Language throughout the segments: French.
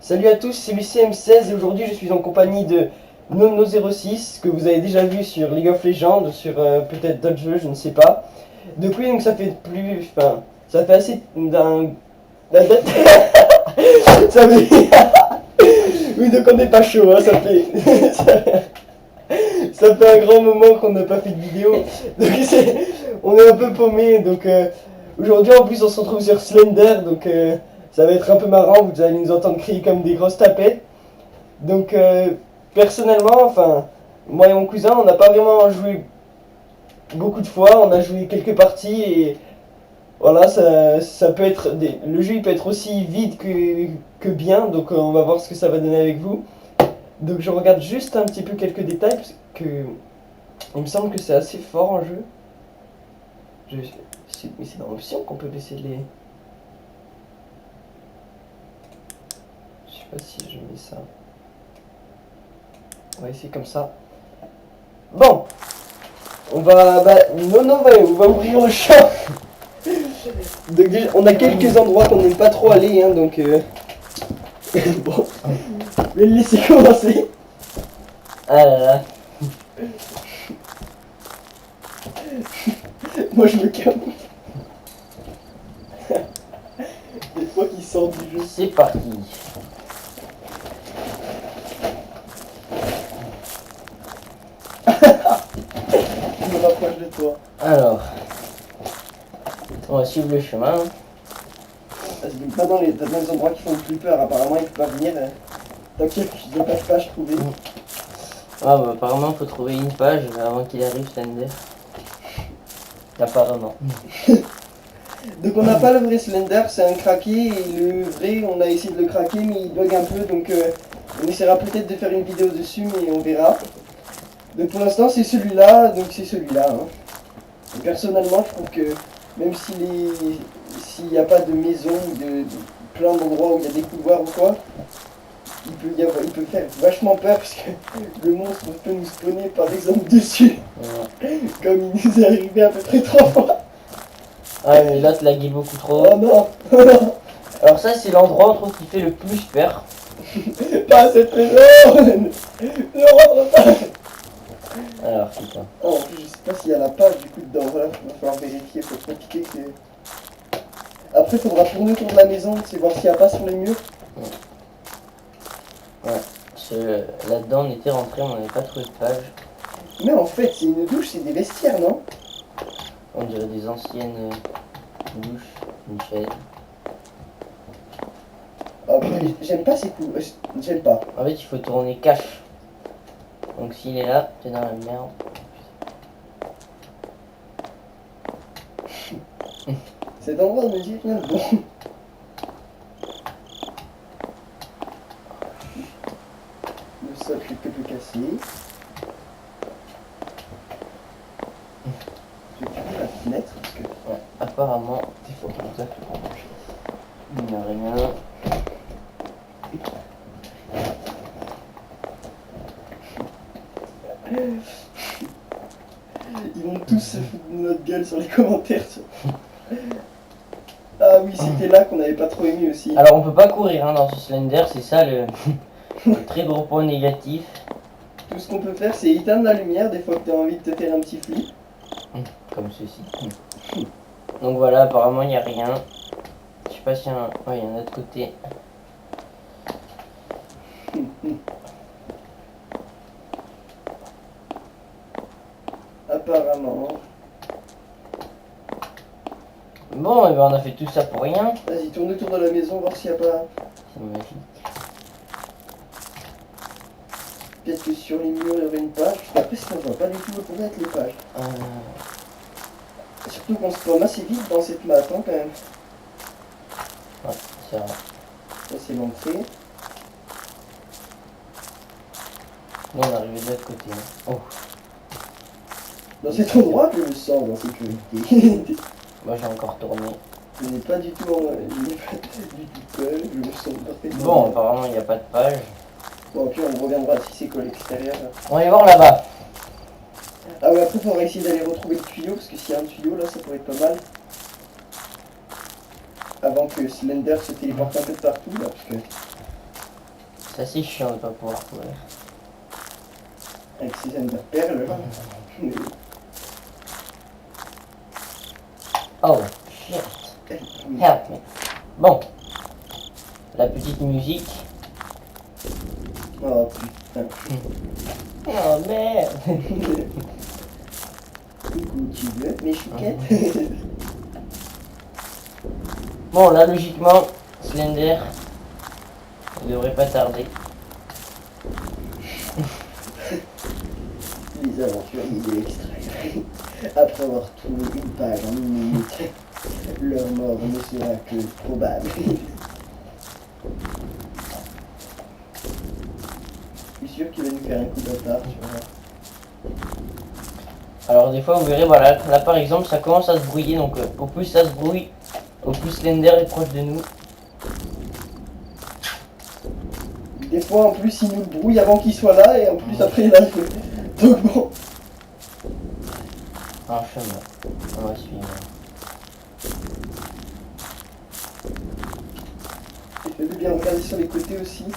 Salut à tous, c'est UCM16 et aujourd'hui je suis en compagnie de Nono06 que vous avez déjà vu sur League of Legends, sur peut-être d'autres jeux, je ne sais pas. Depuis donc ça fait plus, enfin, ça fait assez ça fait, oui donc on n'est pas chaud, hein, ça fait, ça fait un grand moment qu'on n'a pas fait de vidéo, donc on est un peu paumé, donc aujourd'hui en plus on se retrouve sur Slender, donc ça va être un peu marrant, vous allez nous entendre crier comme des grosses tapettes. Donc personnellement, enfin, moi et mon cousin, on n'a pas vraiment joué beaucoup de fois, on a joué quelques parties et voilà, ça peut être le jeu il peut être aussi vide que bien, donc on va voir ce que ça va donner avec vous. Donc je regarde juste un petit peu quelques détails parce que il me semble que c'est assez fort en jeu. Mais c'est dans l'option qu'on peut baisser les. Je sais pas si je mets ça. On va essayer comme ça. Bon, on va ouvrir le champ. Donc, on a quelques endroits qu'on n'aime pas trop aller, hein, donc bon, je vais le laisser commencer. Ah là là. Moi je me calme. Des fois qu'il sort du jeu. C'est parti. Je me rapproche de toi. Alors, on va suivre le chemin. Pas dans les endroits qui font le plus peur, apparemment il peut pas venir. Tant qu'il n'y a pas de page trouvée. Ah bah apparemment faut trouver une page avant qu'il arrive Slender. Apparemment. Donc on n'a pas le vrai Slender, c'est un craqué, et le vrai on a essayé de le craquer mais il bug un peu, donc on essaiera peut-être de faire une vidéo dessus mais on verra. Donc pour l'instant c'est celui-là, donc c'est celui-là. Hein. Et personnellement je trouve que même s'il n'y a pas de maison, de plein d'endroits où il y a des couloirs ou quoi, il peut faire vachement peur parce que le monstre peut nous spawner par exemple dessus. Ouais. Comme il nous est arrivé à peu près 3 fois. Ah mais là tu lagues beaucoup trop. Oh non. Alors ça c'est l'endroit je trouve qui fait le plus peur. Pas cette maison. Ne rentre pas. Alors putain. Oh, en plus je sais pas s'il y a la page du coup dedans, voilà, il va falloir vérifier, faut pas piquer que... Après il faudra tourner autour de la maison, c'est voir s'il n'y a pas sur les murs. Ouais, là-dedans on était rentré, on n'avait pas trouvé de page. Mais en fait c'est une douche, c'est des vestiaires, non? On dirait des anciennes douches, une chaise. Oh, j'aime pas ces coups, j'aime pas. En fait il faut tourner cache. Donc s'il est là, t'es dans la merde. Cet endroit ne me dit rien de bon. Le sol fait que peut casser. Je vais fermer la fenêtre parce que... Ouais, apparemment, des fois comme ça, tu prends marcher. Il n'y a rien. Ils vont tous se foutre de notre gueule sur les commentaires. Ah oui, c'était là qu'on n'avait pas trop aimé aussi. Alors on peut pas courir hein, dans ce Slender, c'est ça le très gros point négatif. Tout ce qu'on peut faire c'est éteindre la lumière des fois que tu as envie de te faire un petit flip. Comme ceci. Donc voilà, apparemment il n'y a rien. Je sais pas s'il y a un... Ouais, il y a un autre côté. Apparemment. Bon, et ben on a fait tout ça pour rien. Vas-y, tourne autour de la maison, voir s'il n'y a pas... C'est magique. Peut-être que sur les murs il y aurait une page. Après, si on voit pas du tout où pourraient être les pages. Surtout qu'on se spawn assez vite dans cette map, hein, quand même. Ouais, c'est vrai. Ça, c'est l'entrée. Nous, on est arrivé de l'autre côté. Hein. Oh. Dans cet endroit, je me sens en sécurité. Moi, j'ai encore tourné. Je n'ai pas du tout peur, je me sens parfaitement. Bon, apparemment, il n'y a pas de page. Bon, puis on reviendra si c'est quoi l'extérieur. On va aller voir là-bas. Ah ouais, après, il faudra essayer d'aller retrouver le tuyau, parce que s'il y a un tuyau, là, ça pourrait être pas mal. avant que Slender se téléporte un peu de partout là, parce que Ça c'est chiant de pas pouvoir courir. avec ses Ender Perles là. Oh, shit. Help me. Bon. La petite musique. Oh putain. Oh merde. Coucou, tu veux mes chouquettes? Bon, là, logiquement, Slender, il devrait pas tarder. Les aventuriers de l'extrême. Après avoir trouvé une page en 1 minute, leur mort ne sera que probable. Je suis sûr qu'il va nous faire un coup d'attard, tu vois. Alors des fois, vous verrez, voilà, là par exemple, ça commence à se brouiller, donc au plus ça se brouille, au plus Slender est proche de nous. Des fois, en plus, il nous le brouille avant qu'il soit là, et en plus, après, il a le feu. Donc bon. Un chemin, on va suivre. Il fait de bien regarder sur les côtés aussi. De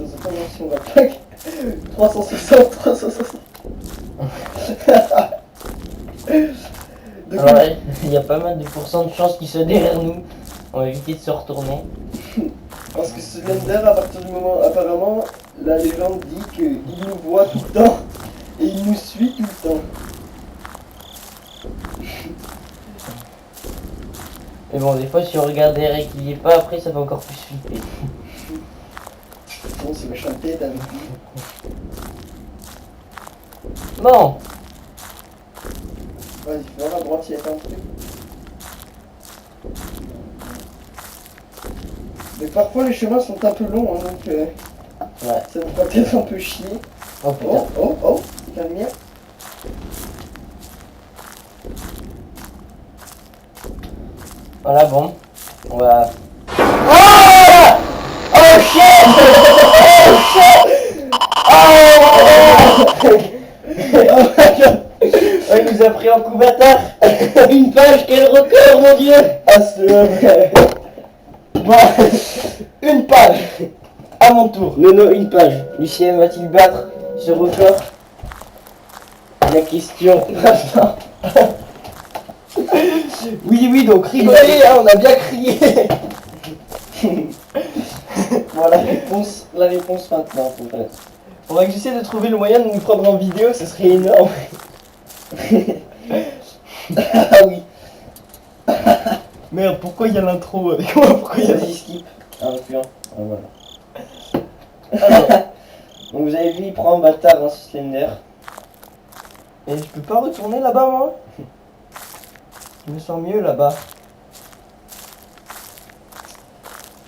temps en temps, même si on va clac. 360, 360. Donc, Alors là, il y a pas mal de pourcents de chances qu'il soit derrière nous. On va éviter de se retourner. parce que Slender, à partir du moment, apparemment, la légende dit qu'il nous voit tout le temps et il nous suit tout le temps. Mais bon, des fois, si on regarde derrière et qu'il n'y est pas, après, ça fait encore plus flipper. Bon, c'est méchant tête avec lui. Bon, Vas-y, fais voir à droite s'il y a pas un truc. Mais parfois les chemins sont un peu longs, hein, donc ouais. ça nous fera peut-être un peu chier. Oh putain. Oh, oh, oh, calme-toi. Voilà, bon. On va... Oh, oh shit. Oh shit. Oh, il nous a pris en coup bâtard. Une page, quel record, mon dieu. Ah, c'est Bon, une page. À mon tour. Nono, une page. Lucien va-t-il battre ce record? La question maintenant. Oui, oui, donc rigolez, hein, on a bien crié. Voilà la réponse maintenant. Faudrait que j'essaie de trouver le moyen de nous prendre en vidéo, ce serait énorme. Ah oui. Merde, pourquoi il y a l'intro avec moi? Pourquoi il y a... Vas-y, skip. Ah, putain. Ah, voilà. Alors, donc vous avez vu, il prend un bâtard dans ce Slender. Et je peux pas retourner là-bas, moi? Je me sens mieux là-bas.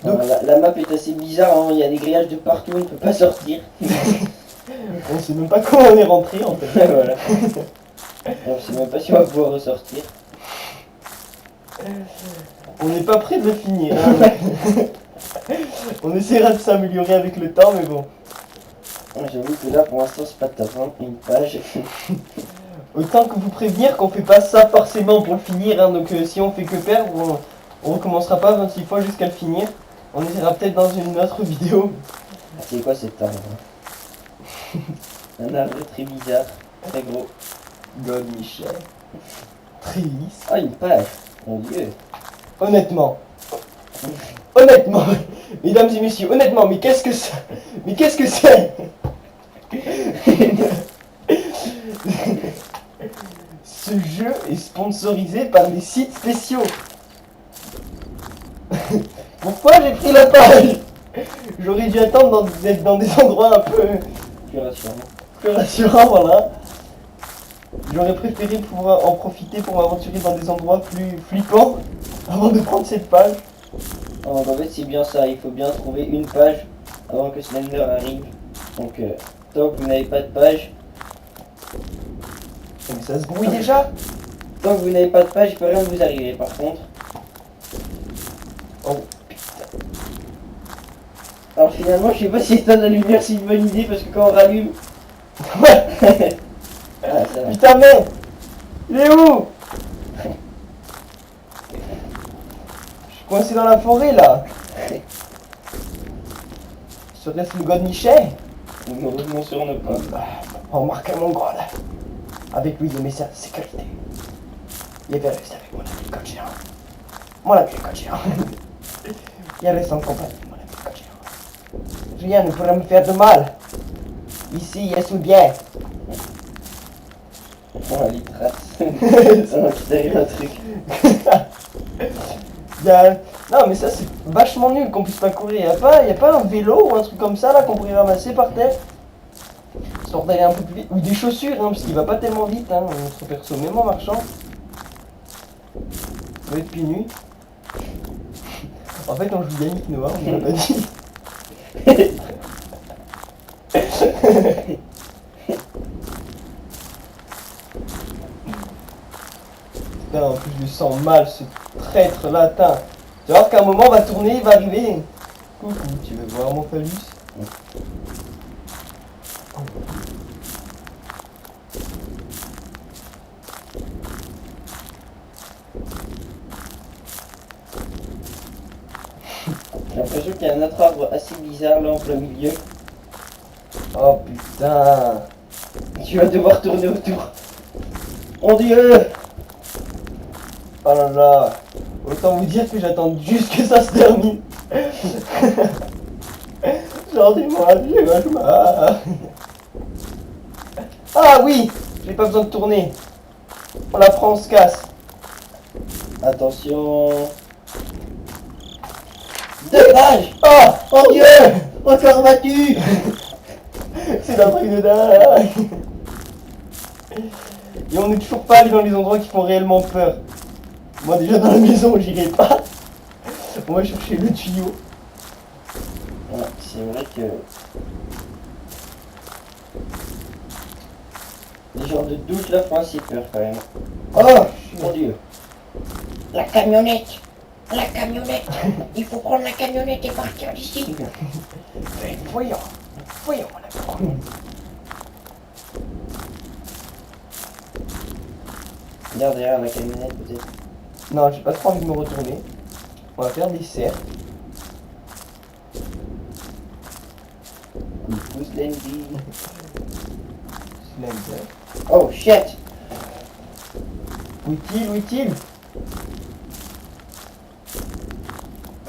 Donc, la map est assez bizarre, hein. Il y a des grillages de partout, on ne peut pas sortir. On sait même pas comment on est rentré en fait. Voilà. On sait même pas si on va pouvoir ressortir. On n'est pas prêt de le finir. Hein. On essaiera de s'améliorer avec le temps, mais bon. J'avoue que là, pour l'instant, c'est pas top, hein. Une page. Autant que vous prévenir qu'on fait pas ça forcément pour le finir. Hein. Donc si on fait que perdre, on recommencera pas 26 fois jusqu'à le finir. On essaiera peut-être dans une autre vidéo. C'est quoi cet arbre? Un arbre très bizarre, très gros. God Michel. Très lisse. Ah, une page. Mon dieu. Honnêtement. Honnêtement. Mesdames et messieurs, honnêtement, mais qu'est-ce que c'est? Mais qu'est-ce que c'est? Ce jeu est sponsorisé par des sites spéciaux. Pourquoi j'ai pris la page? J'aurais dû attendre d'être dans des endroits un peu plus rassurants, voilà. J'aurais préféré pouvoir en profiter pour m'aventurer dans des endroits plus flippants avant de prendre cette page. Oh, en fait, c'est bien ça. Il faut bien trouver une page avant que Slender arrive. Donc, tant que vous n'avez pas de page, Mais ça se brouille déjà. tant que vous n'avez pas de page, il peut rien vous arriver. Par contre. Oh. Alors finalement, je sais pas si éteindre la lumière c'est une bonne idée parce que quand on rallume. Ah, ça va. Putain merde. Il est où? Je coincé dans la forêt là. Serait-ce le god Michel? Malheureusement sur ne pas. Remarquez mon god. Avec lui, il met sa sécurité. Il va rester avec mon ami le code géant. Mon ami le code géant. Il reste en compagnie, mon ami le code géant. Rien ne pourra me faire de mal. Ici, il est sous bien. Oh, les traces. Ça m'a quitté un truc. Non mais ça c'est vachement nul qu'on puisse pas courir. Y a pas un vélo ou un truc comme ça là qu'on pourrait ramasser par terre, histoire d'aller un peu plus vite. Ou des chaussures hein, parce qu'il va pas tellement vite hein, notre perso même en marchant. On va être pieds nus. En fait on joue Yannick Noah, on l'a pas dit. Putain, en plus je le sens mal ce traître là, attends. Tu vas voir qu'à un moment va tourner, il va arriver. Coucou, tu veux voir mon phallus? J'ai l'impression qu'il y a un autre arbre assez bizarre là en plein milieu. Oh putain. Tu vas devoir tourner autour. Mon dieu! Oh là là. Autant vous dire que j'attends juste que ça se termine. Gentiment, j'ai vachement. Ah oui! J'ai pas besoin de tourner. On la prend, on se casse. Attention. Deux pages! Oh! Mon dieu! Encore battu! C'est un truc de dingue. Et on n'est toujours pas allé dans les endroits qui font réellement peur. Moi déjà dans la maison j'irai pas. On va chercher le tuyau. Ouais, c'est vrai que... Les genres de doutes là font assez peur quand même. Oh! Mon dieu! La camionnette! La camionnette! Il faut prendre la camionnette et partir d'ici! Voyons, voyons mon ami. Regarde derrière la camionnette peut-être. Non, j'ai pas trop envie de me retourner. On va faire des cercles. Coucou Slendy. Slender. Oh shit! Où est-il? Où est-il?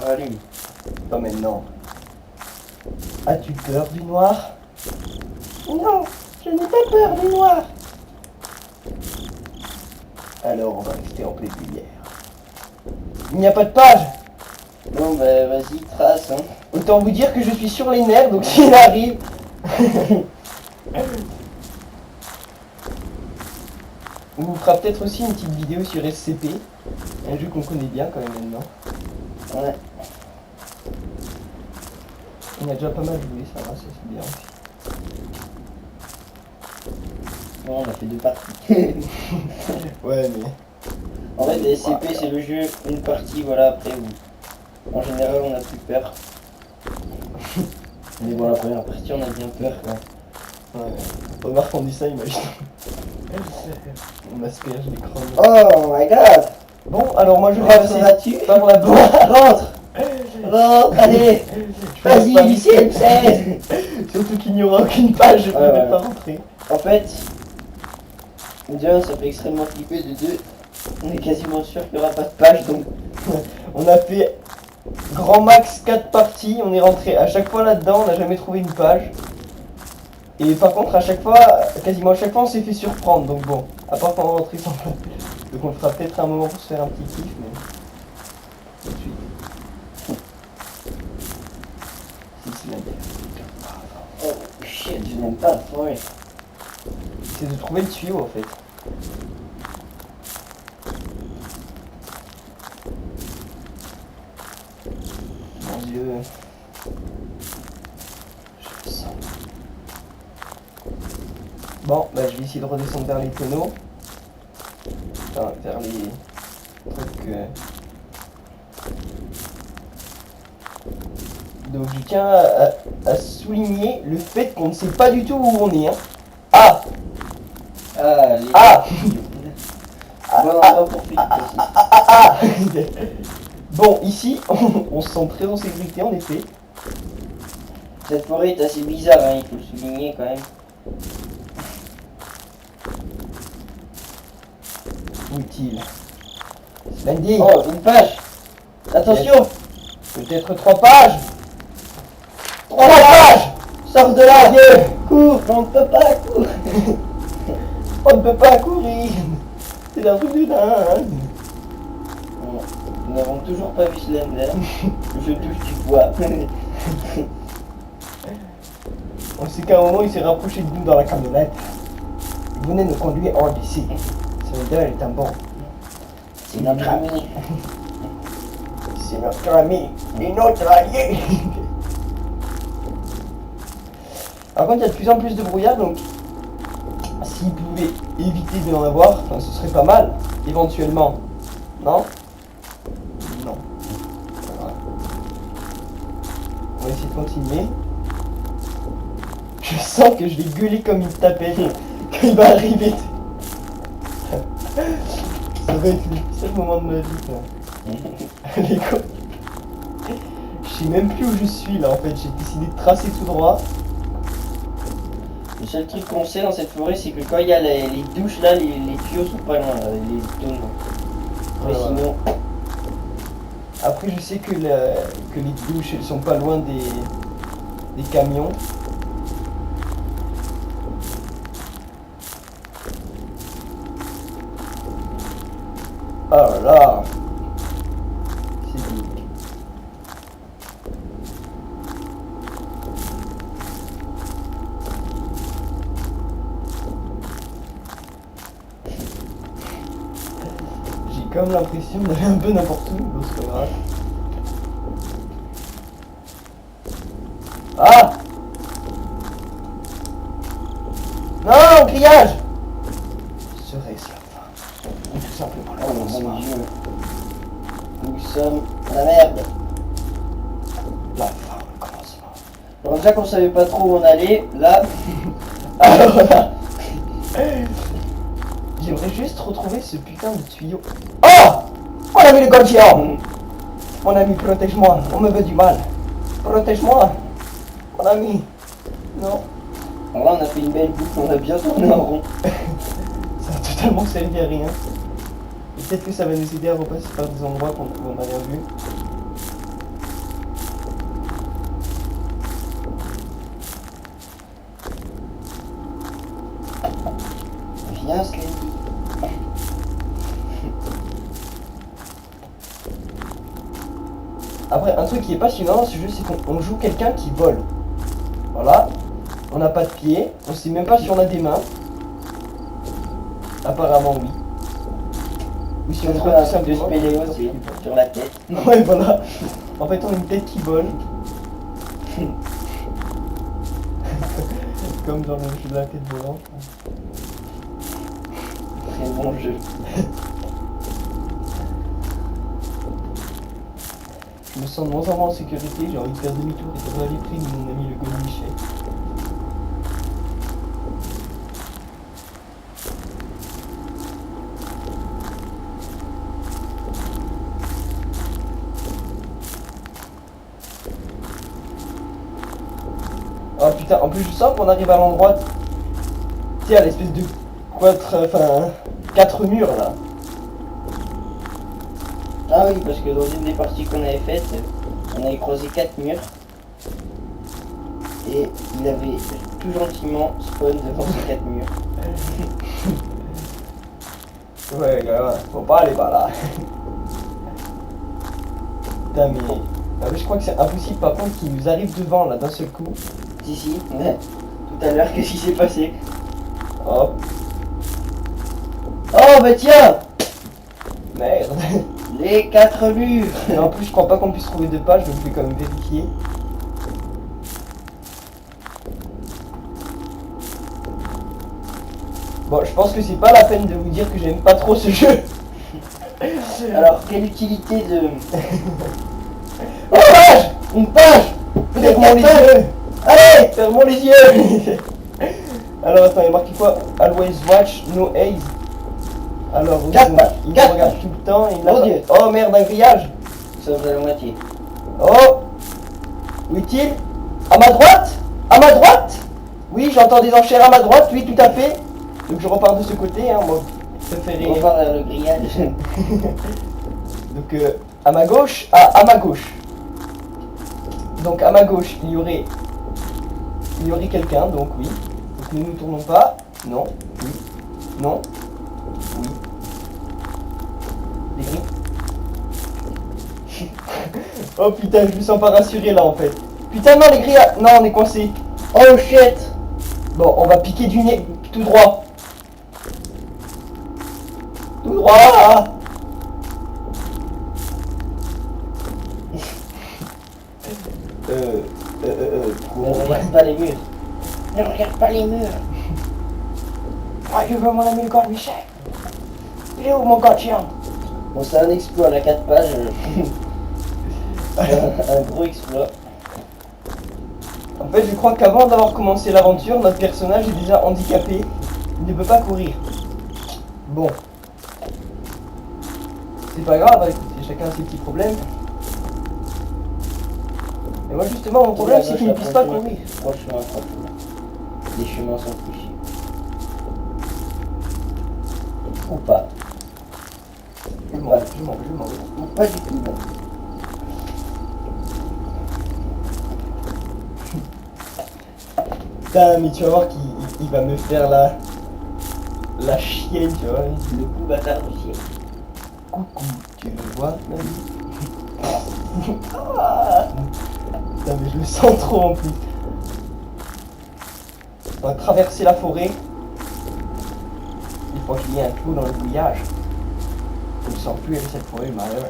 Allume. Pas maintenant. As-tu peur du noir? Non, je n'ai pas peur du noir. Alors on va rester en pleine lumière. Il n'y a pas de page. Bon bah vas-y, trace hein. Autant vous dire que je suis sur les nerfs, donc s'il arrive... On vous fera peut-être aussi une petite vidéo sur SCP, un jeu qu'on connaît bien quand même maintenant. Ouais. On a déjà pas mal joué, ça va, ça c'est bien aussi. Bon, on a fait deux parties. Ouais mais... En fait, les SCP c'est le jeu, une partie, voilà, après où en général on a plus peur. Mais bon, la première partie on a bien peur quoi. Ouais. Remarque on dit ça, imagine. On asperge l'écran. Oh my god! Bon, alors moi je vais Rentre passer là-dessus. par la droite. Rentre! Rentre, allez! Vas-y, Lucien, 16! Surtout qu'il n'y aura aucune page, je ne Ouais, vais ouais. pas rentrer. En fait, déjà ça fait extrêmement flipper, de deux, on est quasiment sûr qu'il n'y aura pas de page donc. On a fait grand max 4 parties, on est rentré à chaque fois là-dedans, on n'a jamais trouvé une page. Et par contre à chaque fois, quasiment à chaque fois on s'est fait surprendre, donc bon, à part quand on rentrait sans page. Donc on fera peut-être un moment pour se faire un petit kiff, mais... Tout de suite. Si, c'est la guerre. Oh shit, je n'aime pas la forêt. C'est de trouver le tuyau en fait. Mon dieu. Je le sens. Bon, bah je vais essayer de redescendre vers les tonneaux. Enfin, vers les trucs. Donc je tiens à souligner le fait qu'on ne sait pas du tout où on est. Hein. Ah! Ah, les... Ah! Bon endroit pour flipper aussi. Ah! Bon, ici, on se sent très en sécurité en effet. Cette forêt est assez bizarre, hein, il faut le souligner quand même. Où est-il? Slendy, Oh, une page. Attention. peut-être 3 pages. 3 pages. Sors de là, vieux. Cours, on ne peut pas courir. On ne peut pas courir. C'est un truc de dingue. Nous n'avons toujours pas vu Slender. Je touche du bois. On sait qu'à un moment, il s'est rapproché de nous dans la camionnette. Il venait nous conduire hors d'ici. Slender est un bon. C'est notre ami. C'est notre ami et notre allié. Par contre, il y a de plus en plus de brouillard, donc s'il pouvait éviter de en avoir, enfin, ce serait pas mal, éventuellement. Non? Non. Voilà. On va essayer de continuer. Je sens que je vais gueuler comme une tapette quand il va arriver. Ça va être le seul moment de ma vie. Ça. Les gars. Je sais même plus où je suis là en fait, j'ai décidé de tracer tout droit. Le seul truc qu'on sait dans cette forêt, c'est que quand il y a les douches là, les tuyaux sont pas loin, là, les tonneaux. Mais Ouais, sinon, Après je sais que les douches elles sont pas loin des camions. Oh là là. C'est dit. J'ai comme l'impression d'aller un peu n'importe où, bon, c'est pas grave. Ah! Non, grillage! Serait-ce la fin? Ou tout simplement le oh commencement? mon dieu. Nous sommes la merde. La fin, le commencement. Alors déjà qu'on savait pas trop où on allait, là, Alors là, j'aimerais juste retrouver ce putain de tuyau. Oh! Mon ami le Gordian! Mon ami, protège-moi, on me veut du mal. Protège-moi, mon ami. Non, alors là on a fait une belle boucle, on a bien tourné en rond. ça a totalement servi à rien. Et peut-être que ça va nous aider à repasser par des endroits qu'on n'a rien vu. Viens Slendy. Après, un truc qui est passionnant dans ce jeu, c'est qu'on joue quelqu'un qui vole. Voilà. On n'a pas de pieds. On sait même pas si on a des mains. Apparemment, oui. Ou si on On trouve a un tout truc de simplement. spéléo aussi, sur la tête. Ouais, voilà. En fait, on a une tête qui vole. Comme dans le jeu de la tête volante. Très bon jeu. Je me sens de moins en moins en sécurité. J'ai envie de faire demi-tour et de aller pris de mon ami le Godmichet. Oh putain, en plus je sens qu'on arrive à l'endroit, tu sais, à l'espèce de quatre murs là. Ah oui, parce que dans une des parties qu'on avait faites, on avait croisé 4 murs. Et il avait tout gentiment spawn devant ces 4 murs. Ouais, gars, faut pas aller par là. Putain, mais... Ah, mais je crois que c'est impossible par contre qu'il nous arrive devant là d'un seul coup. Si, si, ouais. Tout à l'heure, qu'est-ce qui s'est passé? Hop, Oh bah tiens! merde. Les 4 murs! Et en plus, je crois pas qu'on puisse trouver de pages, donc je vais quand même vérifier. Bon, je pense que c'est pas la peine de vous dire que j'aime pas trop ce jeu. Alors, quelle utilité de... Oh, page! Une page! Fermons les yeux! Allez! Fermons les yeux! Alors, attends, il y a marqué quoi? Always watch, no haze. Alors, oui, Quatre donc, pages, il me quatre regarde pages. tout le temps et il n'a Mon pas- Dieu. Oh merde, un grillage! Sauf à la moitié. Oh! Où est-il? À ma droite? À ma droite? Oui, j'entends des enchères à ma droite, oui, tout à fait. Donc je repars de ce côté, hein, moi. Préféré. On va vers le grillage. Donc à ma gauche, à ma gauche. Donc à ma gauche, il y aurait quelqu'un, donc oui. Donc nous ne tournons pas. Non, oui, non, oui. Des grilles. Oh putain, je me sens pas rassuré là en fait. Putain non les grilles, non on est coincé. Oh shit! Bon, on va piquer du nez, tout droit. Tout droit. Ne regarde pas les murs. Ne regarde pas les murs. Ah, je veux mon ami le corps Michel. Il est où mon gardien? Bon, c'est un exploit, la 4 pages. un gros exploit. En fait, je crois qu'avant d'avoir commencé l'aventure, notre personnage est déjà handicapé. Il ne peut pas courir. Bon. C'est pas grave, écoutez, chacun a ses petits problèmes. Et moi, justement, mon problème, c'est qu'il ne puisse pas courir. Franchement. Les chemins sont fichus. Ou pas. Je m'en vais. Ou pas du tout. Non. Putain, mais tu vas voir qu'il va me faire la chienne, tu vois. Le coup bâtard du ciel. Coucou, tu me vois, mamie? Ah. Putain, mais je le sens trop en plus. On va traverser la forêt. Il faut qu'il y ait un clou dans le bouillage. Je ne sens plus avec cette forêt, malheureux.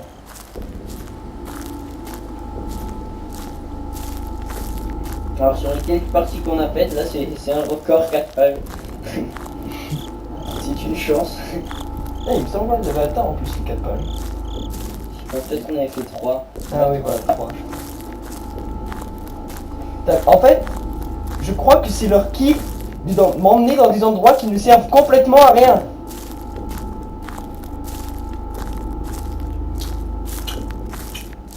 Alors sur les quelques parties qu'on a faites, là c'est un record 4 pages. C'est une chance. Eh, il me semble qu'il avait atteint en plus les 4 pages. Peut-être qu'on avait fait 3. Ah oui, voilà, 3. En fait, je crois que c'est leur kiff de m'emmener dans des endroits qui ne servent complètement à rien.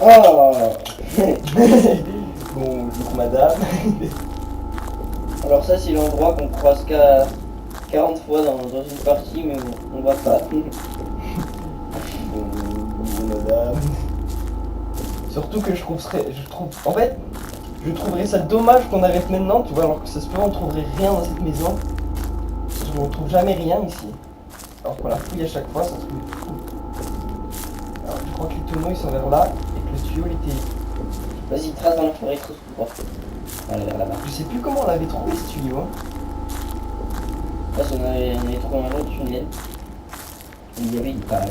Oh. Bonjour madame. Alors ça c'est l'endroit qu'on croise qu'à 40 fois dans une partie, mais on va pas. Bonjour madame. Surtout que je trouverais ça dommage qu'on arrête maintenant, tu vois, alors que ça se peut on trouverait rien dans cette maison. Je ne trouve jamais rien ici. Alors qu'on la fouille à chaque fois, ça se trouve fou. Alors je crois que les tonneaux ils sont vers là et que le tuyau il était. Vas-y, trace dans la forêt, trouve tout droit. Allez, vers là-bas. Je sais plus comment on l'avait trouvé ce tuyau. Hein. Parce qu'on avait trouvé un autre tunnel. Il y avait une page.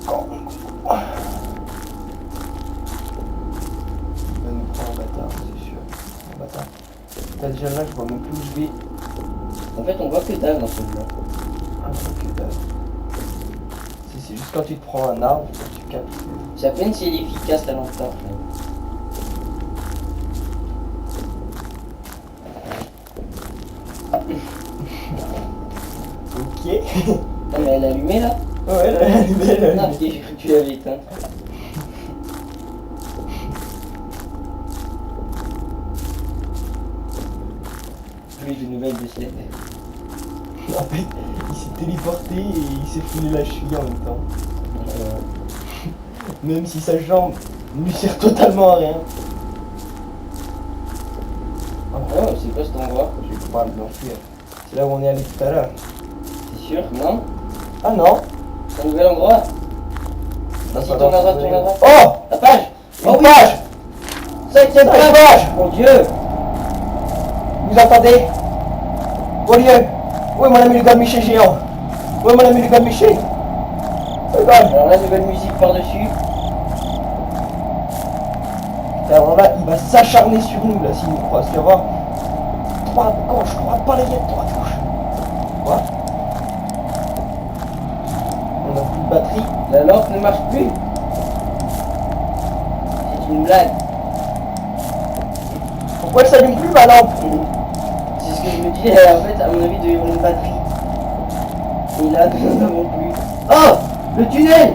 Il va nous prendre un bâtard, c'est sûr. Un bâtard. Là déjà là je vois même plus où je vais. En fait, on voit que dalle dans celui-là. Ah, que dalle. C'est juste quand tu te prends un arbre, que tu captes. C'est à peine si elle est efficace la lampe torche. Ok. Ah, mais elle est allumée là? Ouais, elle est allumée, elle est Ah, allumée. ok, j'ai cru que tu l'avais éteinte. Plus de nouvelles de Sled. En fait, il s'est téléporté et il s'est foulé la cheville en même temps. Même si sa jambe ne lui sert totalement à rien. Oh, c'est quoi cet endroit? Je vais pouvoir l'enfuir. C'est là où on est allé tout à l'heure. C'est sûr? Non? Ah non. C'est un nouvel endroit? Vas-y, pas tourne à dans droite, ce tourne à droite. Oh, La page! une page. 5ème page! Mon dieu! Vous entendez? Au lieu. Où est mon ami le gars Michel géant? Où est mon ami le gars Michel? Regarde. Alors là, nouvelle musique par-dessus. Alors là, il va s'acharner sur nous là s'il nous croise. Tu vas voir. Droite, gauche, droite, balayette, droite, gauche. Voilà. On a plus de batterie. La lampe ne marche plus. C'est une blague. Pourquoi elle s'allume plus ma lampe? C'est ce que je me dis, en fait, à mon avis, il doit y avoir une batterie. Et là, nous n'avons plus. Ah, Le tunnel!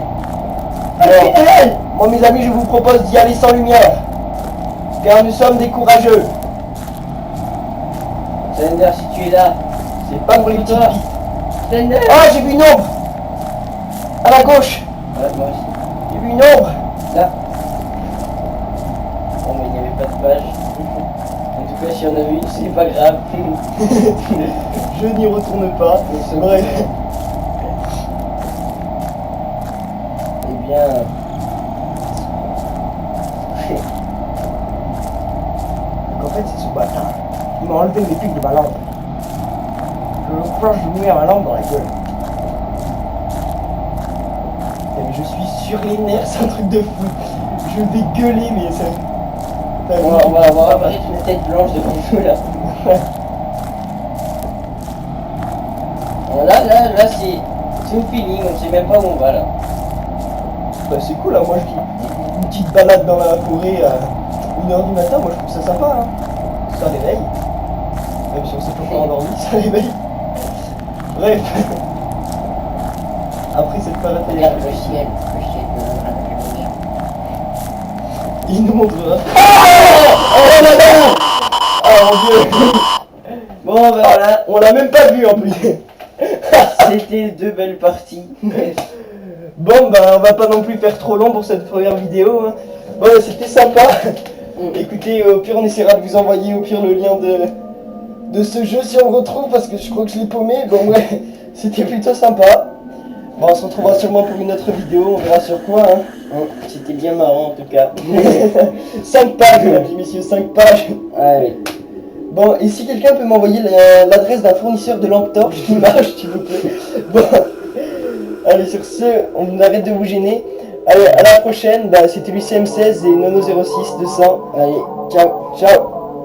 Alors, moi mes amis, je vous propose d'y aller sans lumière. Car nous sommes des courageux. Slender, si tu es là, C'est pas pour les petites toi. billes. Slender! Ah, j'ai vu une ombre. À la gauche. Ouais, moi aussi. J'ai vu une ombre. Là. Bon, mais il n'y avait pas de page. En tout cas, si on a vu, c'est pas grave. Je n'y retourne pas. sommes Bref. Eh bien. Donc en fait, c'est ce bâtard. Il m'a enlevé les pics de ma lampe. Je crois que je lui mets ma lampe dans la gueule. Putain, mais je suis sur les nerfs, c'est un truc de fou. Je vais gueuler, mais ça. On va apparaître une tête blanche devant nous là. Bon, là, c'est au feeling, on sait même pas où on va là. Bah, c'est cool, hein. Moi je dis une petite balade dans la forêt à 1h du matin, moi je trouve ça sympa. Hein. Ça réveille. Même si on s'est pas encore endormi, ça réveille. Bref. Après cette balade, Regarde le ciel nous montrera la lumière. il nous montrera. Oh là là. Oh mon dieu. Bon, ben voilà, On l'a même pas vu en plus. c'était deux belles parties. Bon bah on va pas non plus faire trop long pour cette première vidéo. Hein. Bon c'était sympa. Écoutez, au pire on essaiera de vous envoyer au pire le lien de ce jeu si on le retrouve parce que je crois que je l'ai paumé. Bon ouais, c'était plutôt sympa. Bon on se retrouvera sûrement pour une autre vidéo, on verra sur quoi. Hein. C'était bien marrant en tout cas. 5 pages, mesdames et messieurs, 5 pages. Ah oui. Bon, et si quelqu'un peut m'envoyer l'adresse d'un fournisseur de lampes torches qui marche, s'il vous plaît. Bon, allez, sur ce, on arrête de vous gêner. Allez, à la prochaine. Bah, c'était Lucien M16 et Nono06 200. Allez, ciao, ciao.